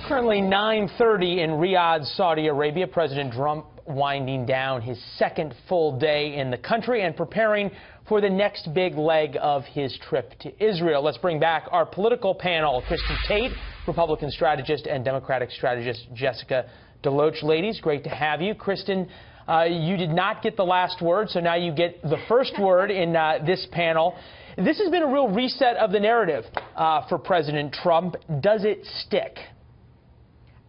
Currently 9:30 in Riyadh, Saudi Arabia. President Trump winding down his second full day in the country and preparing for the next big leg of his trip to Israel. Let's bring back our political panel. Kristen Tate, Republican strategist, and Democratic strategist Jessica DeLoach. Ladies, great to have you. Kristen, you did not get the last word, so now you get the first word in this panel. This has been a real reset of the narrative for President Trump. Does it stick?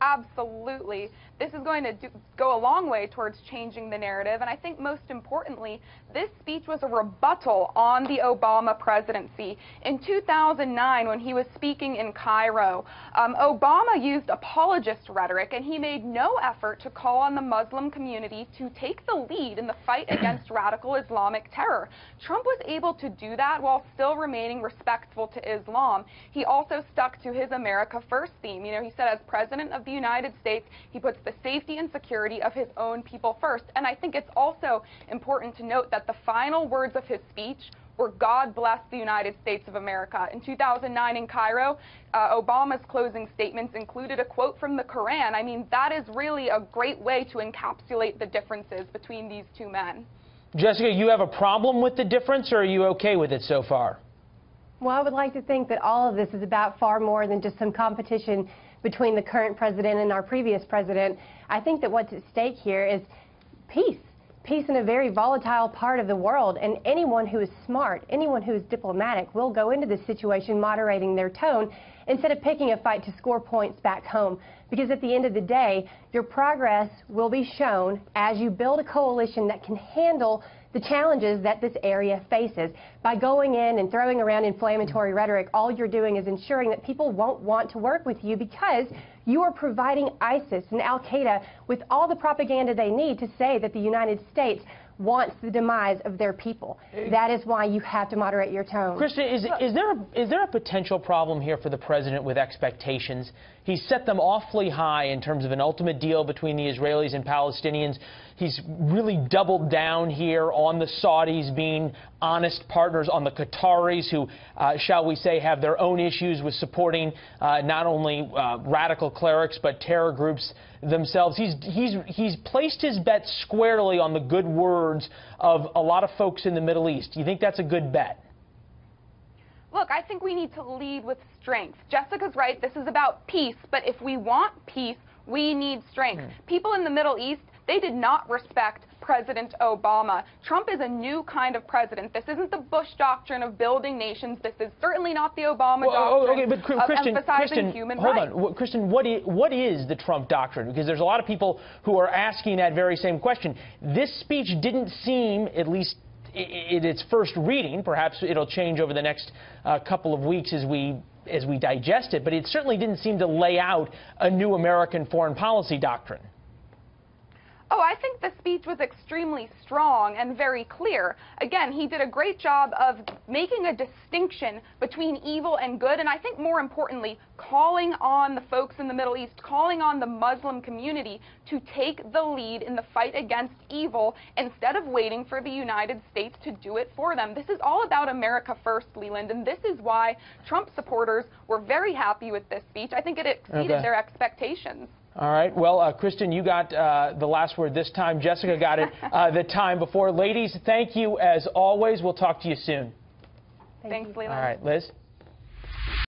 Absolutely. This is going to go a long way towards changing the narrative, and I think most importantly, this speech was a rebuttal on the Obama presidency. In 2009, when he was speaking in Cairo, Obama used apologist rhetoric, and he made no effort to call on the Muslim community to take the lead in the fight against radical Islamic terror. Trump was able to do that while still remaining respectful to Islam. He also stuck to his America First theme. You know, he said as President of the United States, he puts the safety and security of his own people first. And I think it's also important to note that the final words of his speech were "God bless the United States of America." In 2009 in Cairo, Obama's closing statements included a quote from the Quran. I mean, that is really a great way to encapsulate the differences between these two men. Jessica, you have a problem with the difference, or are you okay with it so far? Well, I would like to think that all of this is about far more than just some competition between the current president and our previous president. I think that what's at stake here is peace. Peace in a very volatile part of the world, and anyone who is smart, anyone who is diplomatic will go into this situation moderating their tone instead of picking a fight to score points back home. Because at the end of the day, your progress will be shown as you build a coalition that can handle the challenges that this area faces. By going in and throwing around inflammatory rhetoric, all you're doing is ensuring that people won't want to work with you because you are providing ISIS and Al-Qaeda with all the propaganda they need to say that the United States wants the demise of their people. That is why you have to moderate your tone. Kristen, is there a potential problem here for the president with expectations? He's set them awfully high in terms of an ultimate deal between the Israelis and Palestinians. He's really doubled down here on the Saudis being honest partners, on the Qataris who, shall we say, have their own issues with supporting not only radical clerics but terror groups themselves. He's placed his bet squarely on the good words of a lot of folks in the Middle East. Do you think that's a good bet? Look, I think we need to lead with strength. Jessica's right. This is about peace. But if we want peace, we need strength. People in the Middle East, they did not respect President Obama. Trump is a new kind of president. This isn't the Bush doctrine of building nations. This is certainly not the Obama doctrine of emphasizing human rights. Hold on. Kristen, what is the Trump doctrine? Because there's a lot of people who are asking that very same question. This speech didn't seem, at least in its first reading, perhaps it'll change over the next couple of weeks as we digest it, but it certainly didn't seem to lay out a new American foreign policy doctrine. Oh, I think the speech was extremely strong and very clear. Again, he did a great job of making a distinction between evil and good, and I think more importantly, calling on the folks in the Middle East, calling on the Muslim community to take the lead in the fight against evil instead of waiting for the United States to do it for them. This is all about America First, Leland, and this is why Trump supporters were very happy with this speech. I think it exceeded their expectations. All right. Well, Kristen, you got the last word this time. Jessica got it the time before. Ladies, thank you as always. We'll talk to you soon. Thanks, Leland. All right, Liz.